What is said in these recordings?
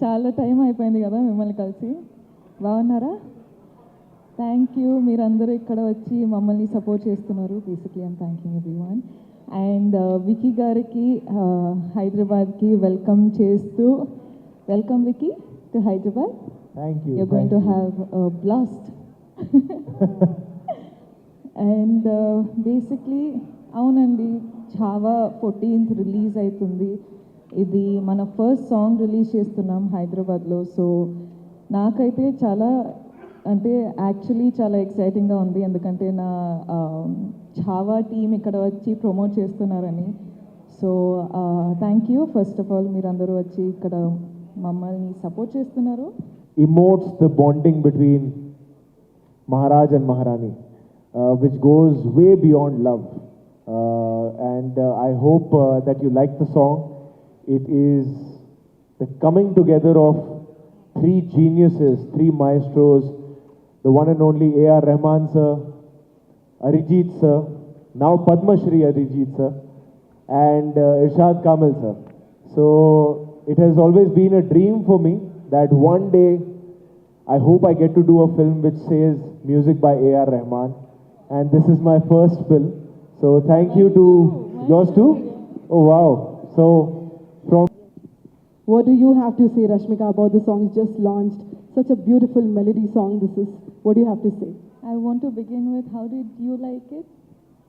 చాలా టైం అయిపోయింది కదా మిమ్మల్ని కలిసి. బాగున్నారా? థ్యాంక్ యూ, మీరందరూ ఇక్కడ వచ్చి మమ్మల్ని సపోర్ట్ చేస్తున్నారు. Basically I'm thanking everyone. And Vicky గారికి హైదరాబాద్కి వెల్కమ్ చేస్తూ, welcome Vicky to Hyderabad. Thank you. You're going to have a blast. And basically అవునండి, ఛావా 14th రిలీజ్ అవుతుంది. ఇది మన ఫస్ట్ సాంగ్ రిలీజ్ చేస్తున్నాం హైదరాబాద్లో. సో నాకైతే చాలా అంటే యాక్చువల్లీ చాలా ఎక్సైటింగ్గా ఉంది, ఎందుకంటే నా ఛావా టీం ఇక్కడ వచ్చి ప్రమోట్ చేస్తున్నారని. So thank you first of all, మీరందరూ వచ్చి ఇక్కడ మమ్మల్ని సపోర్ట్ చేస్తున్నారు. Emotes the bonding between Maharaj and Maharani, which goes way beyond love. And I hope that you like the song. It is the coming together of three geniuses, three maestros, the one and only A.R. Rahman sir, Arijit sir, now Padma Shri Arijit sir, and Irshad Kamil sir. So it has always been a dream for me that one day I hope I get to do a film which says music by A.R. Rahman, and this is my first film. So thank you to yours too. Oh wow. So from What do you have to say, Rashmika, about the song you just launched? Such a beautiful melody song this is. What do you have to say? I want to begin with, how did you like it?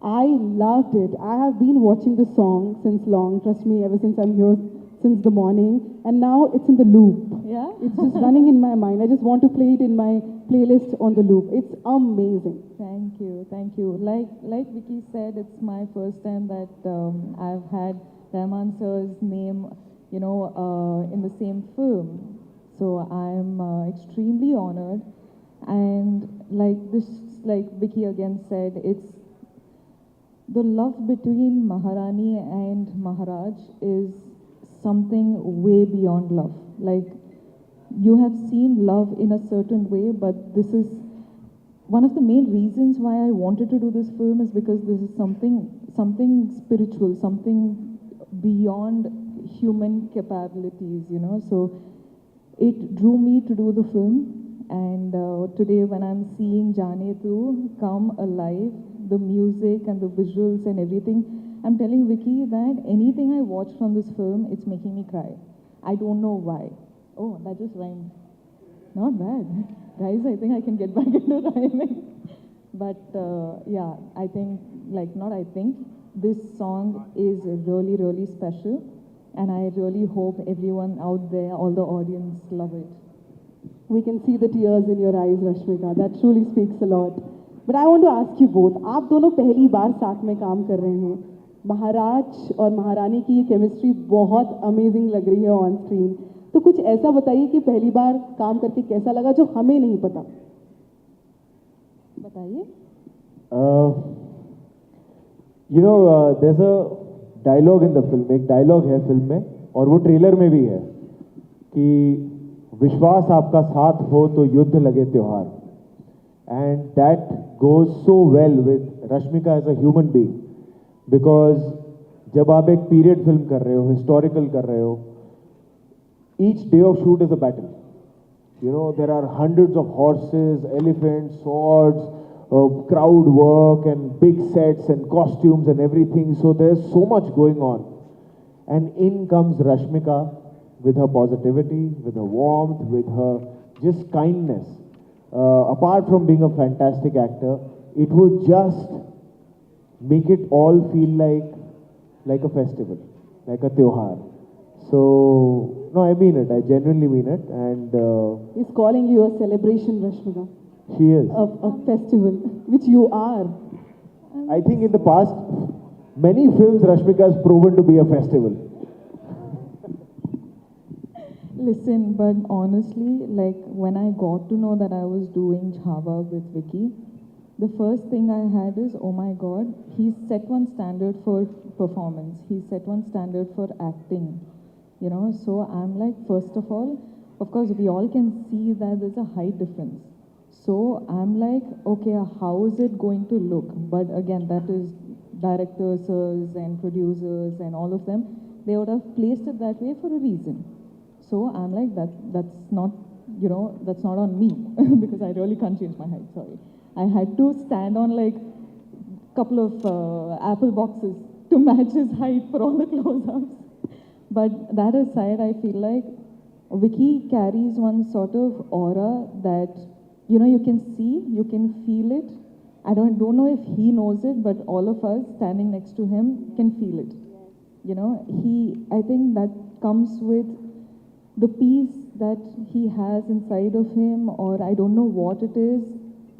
I loved it. I have been watching the song since long. Trust me, ever since I'm here since the morning. And now it's in the loop. Yeah? It's just running in my mind. I just want to play it in my playlist on the loop. It's amazing. Thank you, thank you. Like Vicky said, it's my first time that I've had Rahman sir's name, in the same film. So I'm extremely honored. And like Vicky again said, it's the love between Maharani and Maharaj is something way beyond love. Like, you have seen love in a certain way, but this is one of the main reasons why I wanted to do this film, is because this is something spiritual, something beyond human capabilities, So it drew me to do the film. And today when I'm seeing Jaane Tu come alive, the music and the visuals and everything, I'm telling Vicky that anything I watch from this film, it's making me cry. I don't know why. Oh, that just rhymed. Not bad. Guys, I think I can get back into rhyming. But yeah, this song is really, really special. And I really hope everyone out there, all the audience, love it. We can see the tears in your eyes, Rashmika. That truly speaks a lot. But I want to ask you both. आप दोनों पहली बार साथ में काम कर रहे हैं. महाराज और महारानी की ये केमिस्ट्री बहुत अमेजिंग लग रही है ऑन स्क्रीन. तो कुछ ऐसा बताइए कि पहली बार काम करके कैसा लगा जो हमें नहीं पता. बताइए. There's a dialogue in the film. एक dialogue है फिल्म में, और वो ट्रेलर में भी है कि विश्वास आपका साथ हो तो युद्ध लगे त्योहार. And that goes so well with Rashmika as a human being, because जब आप एक पीरियड फिल्म कर रहे हो, हिस्टोरिकल कर रहे हो, each day of shoot is a battle. There are hundreds of horses, elephants, swords, crowd work and big sets and costumes and everything. So there's so much going on. And in comes Rashmika with her positivity, with her warmth, with her just kindness. Apart from being a fantastic actor, it would just make it all feel like a festival, like a tyohar. So, no, I mean it. I genuinely mean it. And He's calling you a celebration, Rashmika. She is. A festival, which you are. I think in the past, many films Rashmika has proven to be a festival. Listen, but honestly, like when I got to know that I was doing Java with Vicky, the first thing I had is, oh my God, he's set one standard for performance. He's set one standard for acting, So I'm like, first of all, of course, we all can see that there's a height difference. So I'm like, okay, how is it going to look? But again, that is directors and producers and all of them. They would have placed it that way for a reason. So I'm like, that's not, that's not on me because I really can't change my height, sorry. I had to stand on like couple of apple boxes to match his height for all the close-ups. But that aside, I feel like Vicky carries one sort of aura that, you can see, you can feel it. I don't know if he knows it, but all of us standing next to him can feel it. I think that comes with the peace that he has inside of him, or I don't know what it is.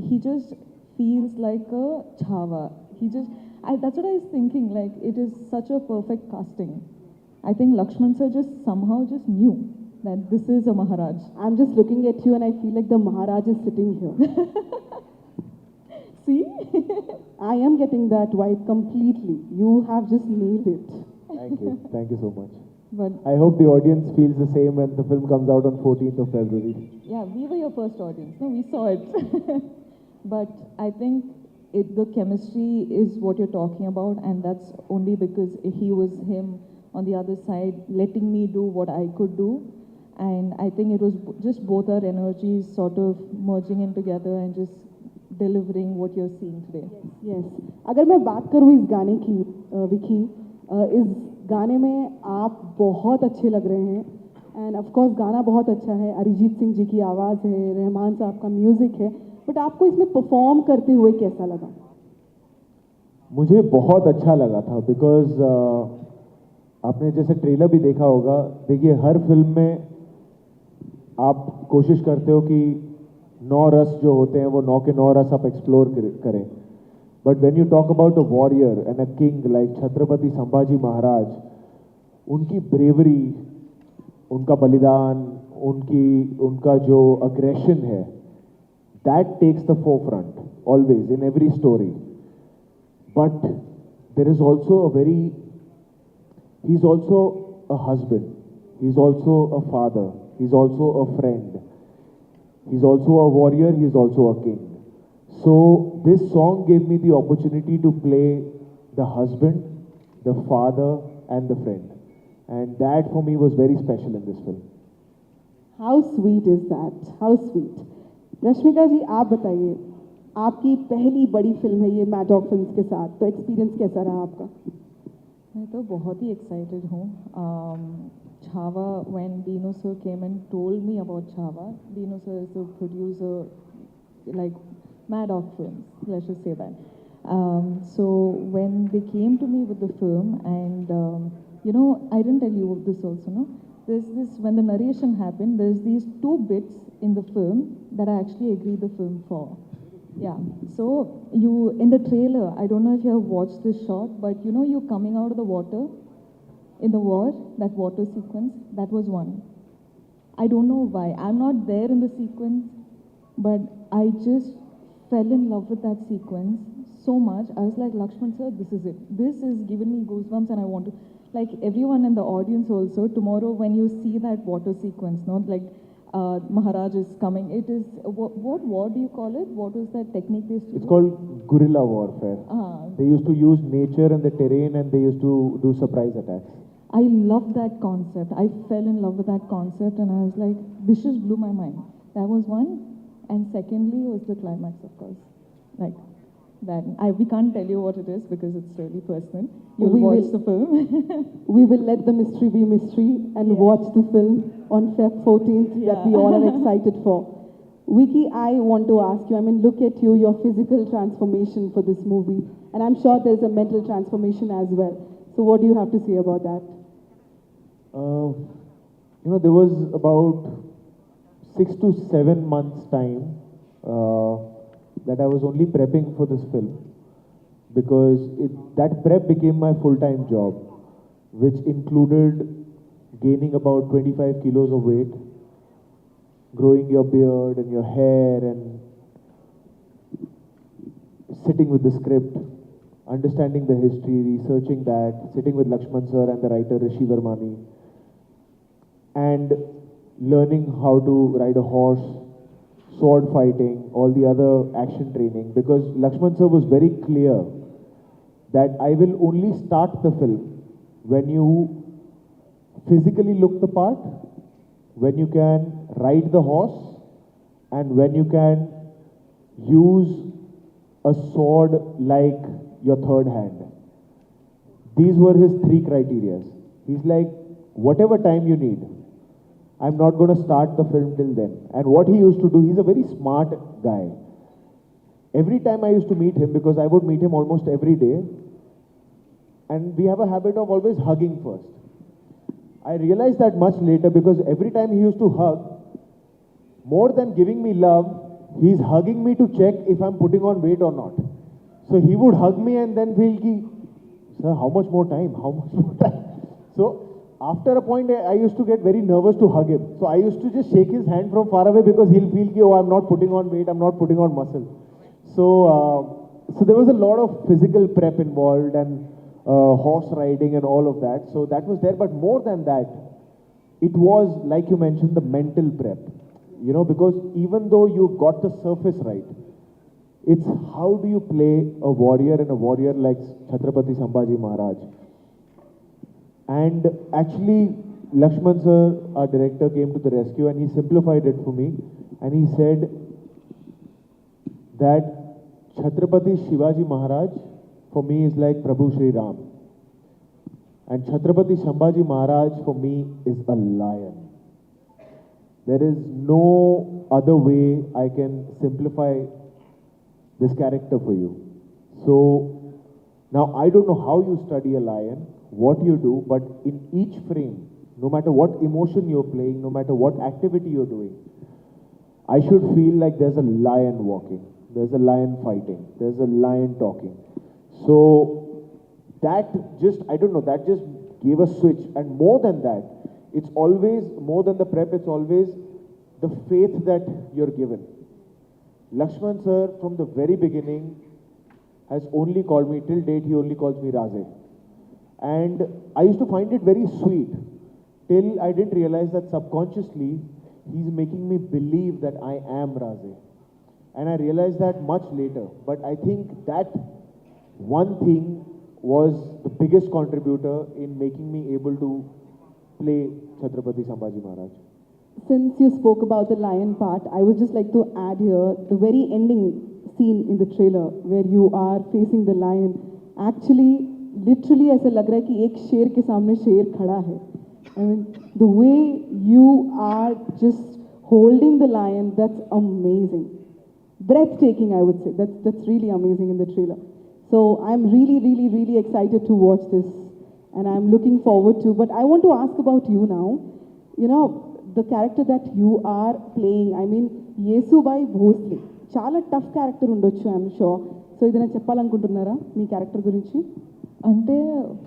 He just feels like a chava. That's what I was thinking, like, it is such a perfect casting. I think Lakshman sir somehow just knew that this is a Maharaj. I'm just looking at you and I feel like the Maharaj is sitting here. See? I am getting that vibe completely. You have just nailed it. Thank you. Thank you so much. But I hope the audience feels the same when the film comes out on 14th of February. yeah, we were your first audience. No, we saw it. But I think the chemistry is what you're talking about, and that's only because he was him on the other side, letting me do what I could do. And I think it was just both our energies sort of merging in together and just delivering what you're seeing today. Yes. अगर मैं बात करूँ इस गाने की, विकी, इस गाने में आप बहुत अच्छे लग रहे हैं. एंड ऑफ कोर्स गाना बहुत अच्छा है, अरिजीत सिंह जी की आवाज़ है, रहमान साहब का म्यूज़िक है, बट आपको इसमें परफॉर्म करते हुए कैसा लगा? मुझे बहुत अच्छा लगा था बिकॉज आपने जैसे ट्रेलर भी देखा होगा. देखिए, हर फिल्म में आप कोशिश करते हो कि 9 रस जो होते हैं वो 9 के 9 रस आप एक्सप्लोर करें. But when you talk about a warrior and a king like Chhatrapati Sambhaji Maharaj, उनकी ब्रेवरी, उनका बलिदान, उनका जो अग्रेशन है, that takes the forefront always in every story. But there is also he is also a husband, he is also a father, he is also a friend, he is also a warrior, he is also a king. So this song gave me the opportunity to play the husband, the father and the friend, and that for me was very special in this film. How sweet is that? How sweet. Rashmika ji, आप बताइए, आपकी पहली बड़ी film है ये Maddock films के साथ, तो एक्सपीरियंस कैसा रहा आपका? मैं तो बहुत ही एक्साइटेड हूँ. Chava, when Dino sir came and told me about Chava, Dino sir is a producer, like Mad Dog Films, let's just say that. So when they came to me with the film, and I didn't tell you this also, no? There's this, when the narration happened, there's these 2 bits in the film that I actually agreed the film for. Yeah, so in the trailer, I don't know if you have watched this shot, but you coming out of the water in the war, that water sequence, that was one. I don't know why. I'm not there in the sequence, but I just fell in love with that sequence so much. I was like, Lakshman sir, this is it. This is giving me goosebumps, and I want to, like everyone in the audience also, tomorrow when you see that water sequence, not like Maharaj is coming. It is, what war do you call it? What was that technique they used to It's called guerrilla warfare. They used to use nature and the terrain, and they used to do surprise attacks. I love that concept. I fell in love with that concept, and I was like, this just blew my mind. That was one. And secondly was the climax, of course. Like that. We can't tell you what it is because it's really personal. You'll watch the film. We will let the mystery be mystery and watch the film on Feb 14th that we all are excited for. Vicky, I want to ask you, I mean, look at you, your physical transformation for this movie. And I'm sure there's a mental transformation as well. So what do you have to say about that? There was about 6 to 7 months time that I was only prepping for this film, because that prep became my full-time job, which included gaining about 25 kilos of weight, growing your beard and your hair, and sitting with the script, understanding the history, researching that, sitting with Lakshman sir and the writer Rishi Vermani, and learning how to ride a horse, sword fighting, all the other action training, because Lakshman sir was very clear that I will only start the film when you physically look the part when you can ride the horse, and when you can use a sword like your third hand. These were his three criteria. He's like, whatever time you need, I'm not going to start the film till then. And what he used to do, he's a very smart guy. Every time I used to meet him, because I would meet him almost every day, and we have a habit of always hugging first. I realized that much later, because every time he used to hug, more than giving me love, he's hugging me to check if I'm putting on weight or not. So he would hug me and then feel ki, sir, how much more time? How much more time? So after a point, I used to get very nervous to hug him. So I used to just shake his hand from far away, because he'll feel ki, oh, I'm not putting on weight, I'm not putting on muscle. So there was a lot of physical prep involved, and horse riding and all of that. So that was there. But more than that, it was, like you mentioned, the mental prep. You know, because even though you got the surface right, it's how do you play a warrior, and a warrior like Chhatrapati Sambhaji Maharaj. And actually, Lakshman sir, our director, came to the rescue, and he simplified it for me. And he said that Chhatrapati Shivaji Maharaj for me is like Prabhu Shri Ram. And Chhatrapati Sambhaji Maharaj for me is a lion. There is no other way I can simplify this character for you. So now I don't know how you study a lion, what you do, but in each frame, no matter what emotion you're playing, no matter what activity you're doing, I should feel like there's a lion walking, there's a lion fighting, there's a lion talking. So that just, I don't know, that just gave a switch. And more than that, it's always, more than the prep, it's always the faith that you're given. Lakshman sir, from the very beginning, has only called me, till date, he only calls me Raze. And I used to find it very sweet, till I didn't realize that subconsciously, he's making me believe that I am Raze. And I realized that much later. But I think that one thing was the biggest contributor in making me able to play Chhatrapati Sambhaji Maharaj. Since you spoke about the lion part, I would just like to add here the very ending scene in the trailer where you are facing the lion. Actually, literally ऐसा लग रहा है कि एक शेर के सामने शेर खड़ा है. I mean, the way you are just holding the lion, that's amazing. Breathtaking, I would say. That's really amazing in the trailer. So I'm really, really, really excited to watch this, and I'm looking forward to. But I want to ask about you now. You know, the character that you are playing, I mean, Yesubai Bhosle. Chala tough character undochu, I'm sure. So idana cheppalanukuntunnara mee character gurinchi? అంటే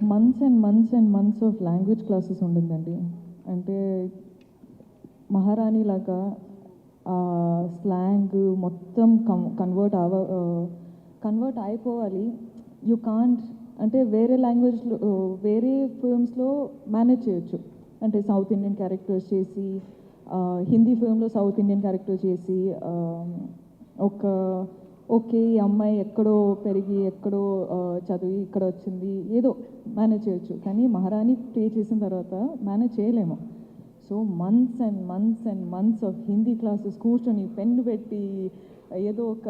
months and months and months of language classes ఉండిందండి. అంటే మహారాణి లాగా slang మొత్తం convert అయిపోవాలి. You can't, అంటే వేరే లాంగ్వేజ్లో వేరే ఫిల్మ్స్లో మేనేజ్ చేయొచ్చు. అంటే సౌత్ ఇండియన్ క్యారెక్టర్స్ చేసి, హిందీ ఫిల్మ్లో సౌత్ ఇండియన్ క్యారెక్టర్ చేసి, ఓకే ఈ అమ్మాయి ఎక్కడో పెరిగి ఎక్కడో చదివి ఇక్కడ వచ్చింది, ఏదో మేనేజ్ చేయొచ్చు. కానీ మహారాణి ప్లే చేసిన తర్వాత మేనేజ్ చేయలేము. So months and months and months of Hindi classes కూర్చొని పెన్ను పెట్టి ఏదో ఒక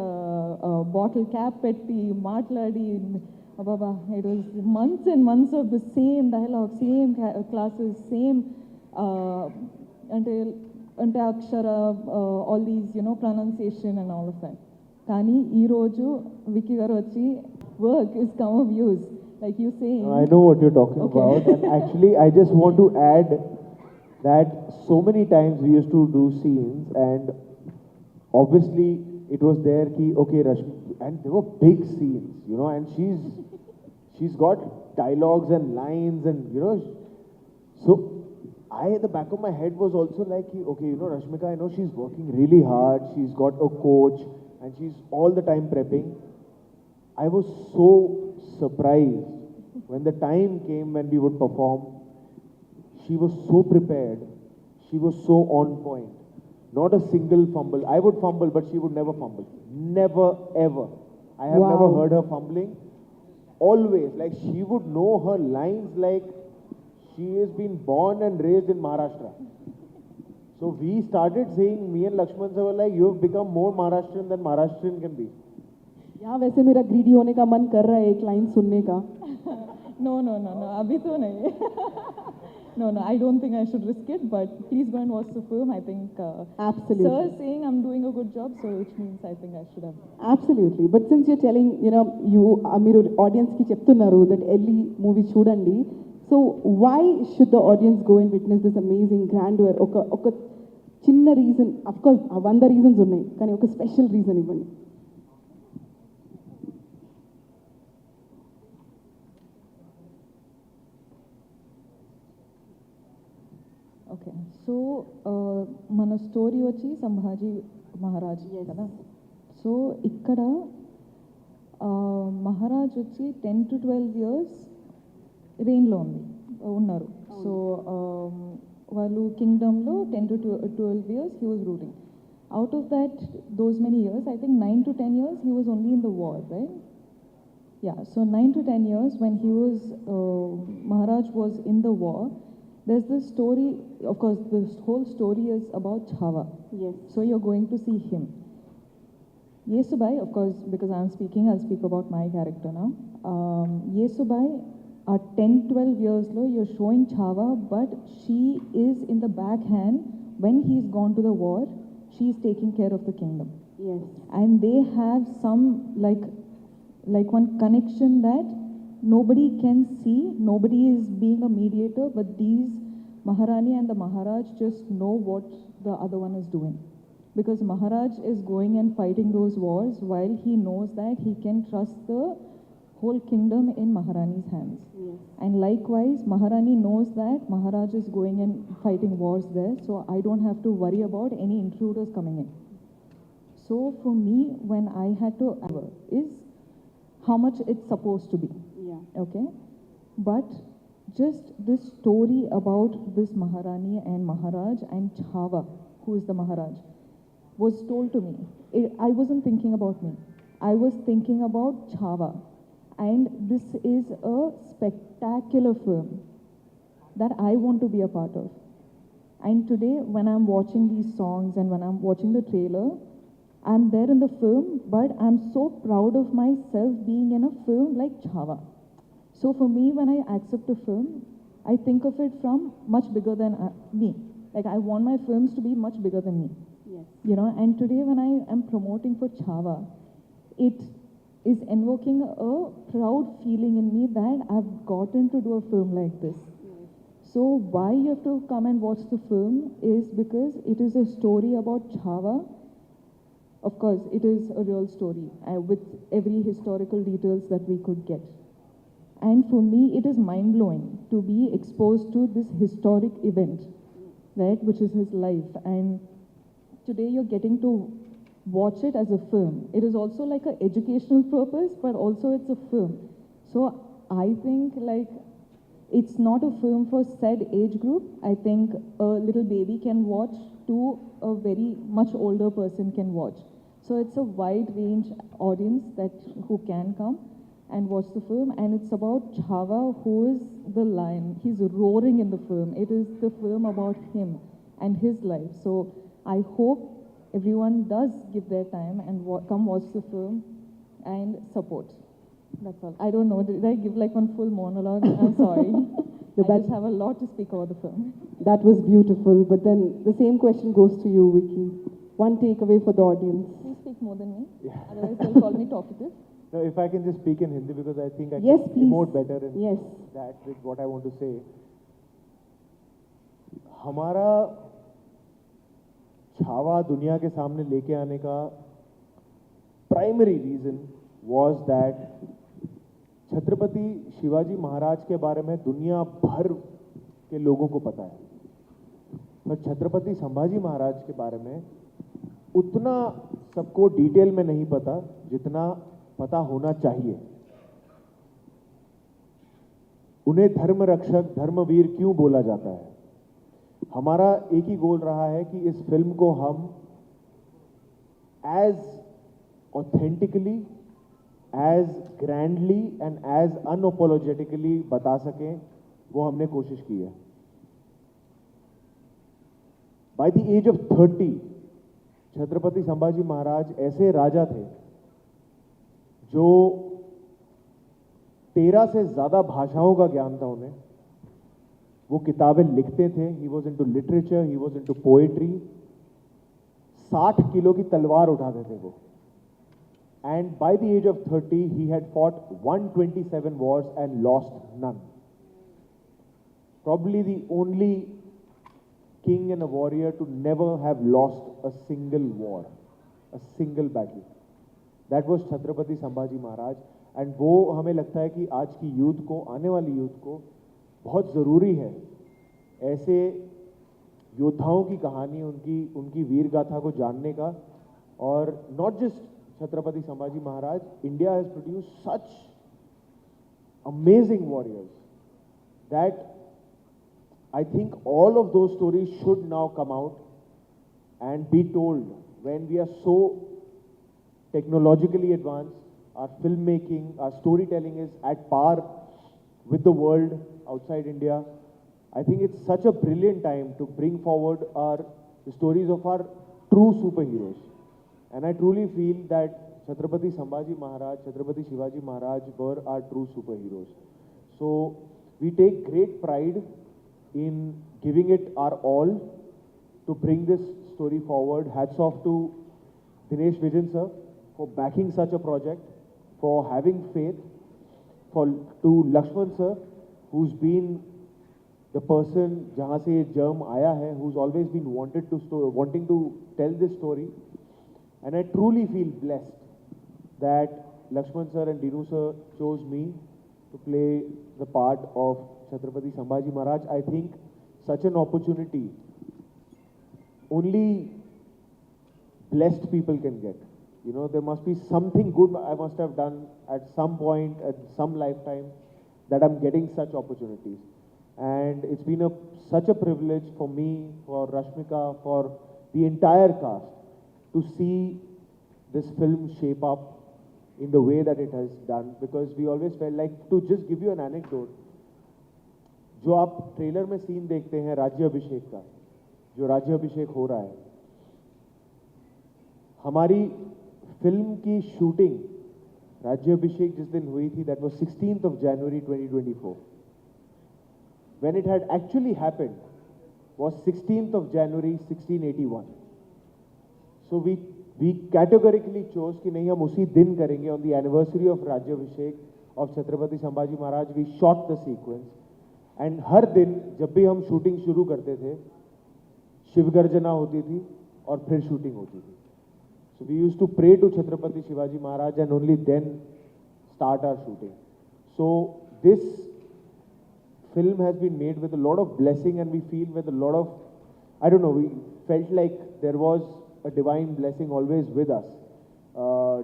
బాటిల్ క్యాప్ పెట్టి మాట్లాడి, అబాబా, it was months and months of the same dialogue, same classes, same అంటే అంటే అక్షర, all these pronunciation and all of that. కానీ ఈరోజు విక్కీ గారు వచ్చి work is come of use, like you say. I know what you're talking about. And actually, I just want to add that so many times we used to do scenes, and obviously it was there ki, okay, Rashmi, and there were big scenes, and she's got dialogues and lines, and so I, at the back of my head, was also like, okay, Rashmika, I know she's working really hard, she's got a coach, and she's all the time prepping. I was so surprised when the time came when we would perform. She was so prepared, she was so on point. Not a single fumble. I would fumble, but she would never fumble. Never, ever. I have never heard her fumbling. Always, like, she would know her lines like she has been born and raised in Maharashtra. So we started saying, me and Lakshman sir were like, you have become more Maharashtrian than Maharashtrian can be. यहाँ वैसे मेरा greedy होने का मन कर रहा है एक लाइन सुनने का. No, no, no, no. अभी तो नहीं. No, no. I don't think I should risk it. But please go and watch the film. I think. Absolutely. Sir is saying I'm doing a good job, so which means I think I should have. Absolutely. But since you're telling, మీరు audience కి చెప్తున్నారు that early movie చూడండి. So why should the audience go and witness this amazing grandeur? ఒక చిన్న reason, of course 100 reasons ఉన్నాయి, కానీ ఒక special reason ఇవ్వండి. ఓకే సో మన స్టోరీ వచ్చి సంభాజీ మహారాజ్ కదా. సో ఇక్కడ మహారాజ్ వచ్చి 10 to 12 years రెయిన్లో ఉన్నారు. సో వాళ్ళు కింగ్డమ్లో 10 to 12 years he was ruling. Out of that, those many years, I think 9 to 10 years he was only in the war, right? Yeah, so 9 to 10 years when he was, Maharaj was in the war. There's this story, of course, this whole story is about Chhawa. Yes. So you're going to see him. Yesubai, of course, because I'm speaking, I'll speak about my character now. Yesubai, at 10-12 years low, you're showing Chhawa, but she is in the backhand. When he's gone to the war, she's taking care of the kingdom. Yes. And they have some, like one connection that nobody can see, nobody is being a mediator, but these Maharani and the Maharaj just know what the other one is doing. Because Maharaj is going and fighting those wars while he knows that he can trust the whole kingdom in Maharani's hands. Yes. And likewise, Maharani knows that Maharaj is going and fighting wars there, so I don't have to worry about any intruders coming in. So for me, when I had to is how much it's supposed to be. Yeah. Okay, but just this story about this Maharani and Maharaj and Chhawa, who is the Maharaj, was told to me. I wasn't thinking about me. I was thinking about Chhawa. And this is a spectacular film that I want to be a part of. And today, when I'm watching these songs and when I'm watching the trailer, I'm there in the film, but I'm so proud of myself being in a film like Chhawa. So for me, when I accept a film, I think of it from much bigger than me. Like I want my films to be much bigger than me. Yes. And today when I am promoting for Chhawa, it is invoking a proud feeling in me that I've gotten to do a film like this. Yes. So why you have to come and watch the film is because it is a story about Chhawa. Of course, it is a real story with every historical details that we could get. And for me, it is mind-blowing to be exposed to this historic event, right, which is his life. And today you're getting to watch it as a film. It is also like an educational purpose, but also it's a film. So I think like it's not a film for said age group. I think a little baby can watch to a very much older person can watch. So it's a wide range audience who can come and watch the film. And it's about Chhawa, who is the lion. He's roaring in the film. It is the film about him and his life. So I hope everyone does give their time and come watch the film and support. That's all. I don't know. Did I give like one full monologue? I'm sorry. I just have a lot to speak about the film. That was beautiful. But then the same question goes to you, Vicky. One takeaway for the audience. Please speak more than me. Yeah. Otherwise they'll call me talkative. No, if I can just speak in Hindi because I think I Yes, can please. emote better in Yes. that with what I want to say. हमारा छावा दुनिया के सामने लेके आने का primary reason was that Chhatrapati Shivaji Maharaj के बारे में दुनिया भर के लोगों को पता है, पर छत्रपति संभाजी महाराज के बारे में उतना सबको डिटेल में नहीं पता जितना पता होना चाहिए. उन्हें धर्म रक्षक, धर्मवीर क्यों बोला जाता है? हमारा एक ही गोल रहा है कि इस फिल्म को हम as authentically, as grandly and as unapologetically बता सकें, वो हमने कोशिश की है. By the age of 30, Chhatrapati Sambhaji महाराज ऐसे राजा थे जो 13 से ज्यादा भाषाओं का ज्ञान था उन्हें. वो किताबें लिखते थे. He was into literature, he was into poetry. 60 kilo की तलवार उठाते थे वो. And by the age of 30, he had fought 127 wars and lost none. Probably the only king and a warrior to never have lost a single war, a single battle. That was Chhatrapati Sambhaji Maharaj. And वो हमें लगता है कि आज की youth को, आने वाली यूथ को बहुत ज़रूरी है ऐसे योद्धाओं की कहानी, उनकी वीर गाथा को जानने का. और not just Chhatrapati Sambhaji Maharaj, India has produced such amazing warriors that I think all of those stories should now come out and be told. When we are so technologically advanced, our filmmaking, our storytelling is at par with the world outside India. I think it's such a brilliant time to bring forward the stories of our true superheroes. And I truly feel that Chhatrapati Sambhaji Maharaj, Chhatrapati Shivaji Maharaj were our true superheroes. So we take great pride in giving it our all to bring this story forward. Hats off to Dinesh Vijan sir for backing such a project, for having faith, to Lakshman sir, who's been the person jahan se germ aaya hai, who's always been wanting to tell this story. And I truly feel blessed that Lakshman sir and Dinu sir chose me to play the part of Chhatrapati Sambhaji Maharaj. I think such an opportunity only blessed people can get. You know, there must be something good I must have done at some point, at some lifetime, that I'm getting such opportunities. And it's been such a privilege for me, for Rashmika, for the entire cast to see this film shape up in the way that it has done, because we always felt like, to just give you an anecdote, जो आप trailer में scene देखते हैं राज्याभिषेक का, जो राज्याभिषेक हो रहा है, हमारी फिल्म की शूटिंग राज्याभिषेक जिस दिन हुई थी, that was 16th of January 2024. When it had actually happened was 16th of January 1681. So we categorically chose कि नहीं, हम उसी दिन करेंगे. On the anniversary of राज्याभिषेक of Chhatrapati Sambhaji Maharaj, we shot the sequence. And हर दिन जब भी हम शूटिंग शुरू करते थे, शिव गर्जना होती थी और फिर शूटिंग होती थी. So we used to pray to Chhatrapati Shivaji Maharaj and only then start our shooting. So this film has been made with a lot of blessing, and we feel with a lot of, I don't know, we felt like there was a divine blessing always with us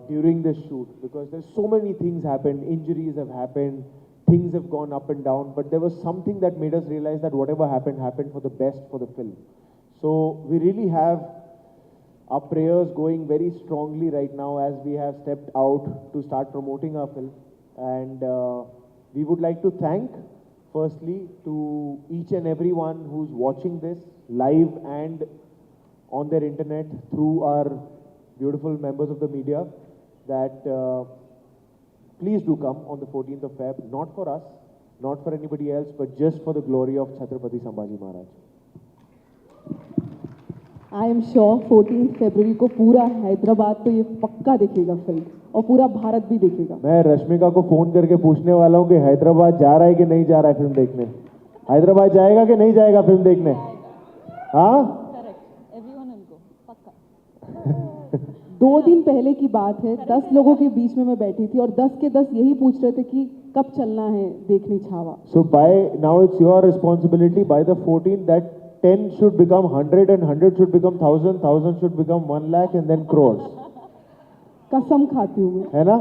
during this shoot, because there's so many things happened, injuries have happened, things have gone up and down, but there was something that made us realize that whatever happened, happened for the best for the film. So we really have our prayers going very strongly right now as we have stepped out to start promoting our film. And we would like to thank, firstly, to each and everyone who's watching this live and on their internet through our beautiful members of the media, that please do come on the 14th of Feb, not for us, not for anybody else, but just for the glory of Chhatrapati Sambhaji Maharaj. I am sure 14th February को पूरा हैदराबाद तो ये पक्का देखेगा film, और पूरा भारत भी देखेगा. मैं रश्मिका को फोन करके पूछने वाला हूँ कि हैदराबाद जा रहा है कि नहीं जा रहा है फिल्म देखने. हैदराबाद जाएगा कि नहीं जाएगा फिल्म देखने? हाँ, करेक्ट, एवरीवन विल गो, पक्का. 2 दिन पहले की बात है, 10 लोगों के बीच में मैं बैठी थी और 10 के 10 यही पूछ रहे थे कि कब चलना है देखने Chhaava. So by now it's your responsibility. By the 14th, that 10 should become 100 and 100 should become 1000, 1000 should become 1 lakh and then crores. कसम खाती हूँ मैं, है ना?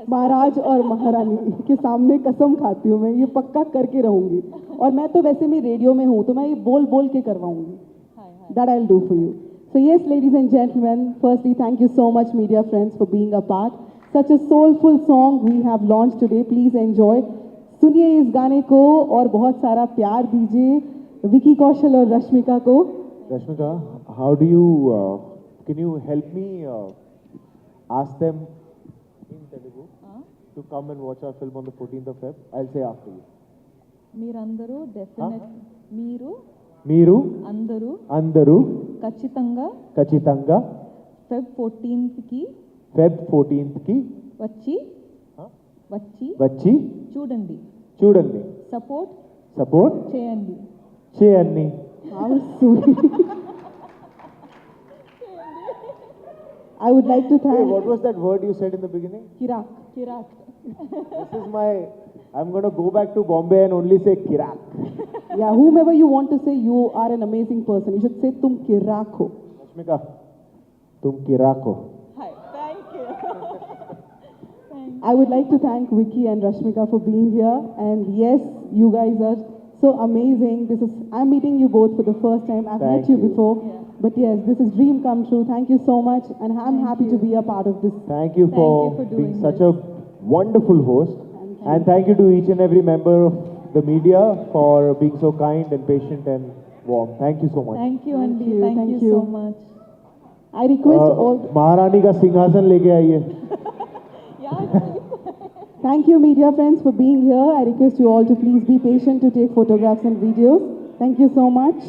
महाराज और महारानी के सामने कसम खाती हूँ मैं, ये पक्का करके रहूंगी. और मैं तो वैसे भी रेडियो में हूँ, तो मैं ये बोल बोल के करवाऊंगी. That I'll do for you. So yes, ladies and gentlemen, firstly, thank you so much, media friends, for being a part. Such a soulful song we have launched today. Please enjoy. सुनिए इस गाने को और बहुत सारा प्यार दीजिए विकी कौशल और रश्मिका को. Rashmika, how do you, can you help me ask them in Telugu to come and watch our film on the 14th of Feb? I'll say after you. మీరందరూ డెఫినెట్ మీరు అందరూ అందరూ ఖచ్చితంగా Feb 14th కి వచ్చి చూడండి సపోర్ట్ చేయండి. How sweet. I would like to Hey, thank what was that word you said in the beginning? Kirak. This is my, I'm going to go back to Bombay and only say Kirak. Yeah, whomever you want to say, you are an amazing person. You should say tum kirak ho. Rashmika, tum Kirak ho. Hi, thank you. I would like to thank Vicky and Rashmika for being here. And yes, you guys are so amazing. I'm meeting you both for the first time. I've Thank met you you. before. Yeah. But yes, this is dream come true. Thank you so much. And I'm happy to be a part of this. Thank you Thank for you for doing being such this. a wonderful host. Thank you. And thank you to each and every member of the media for being so kind and patient and warm. Thank you so much. Thank you, Andy. Thank Thank you. you so much. I request all... महारानी का सिंहासन लेके आइए. Thank you, media friends, for being here. I request you all to please be patient to take photographs and videos. Thank you so much.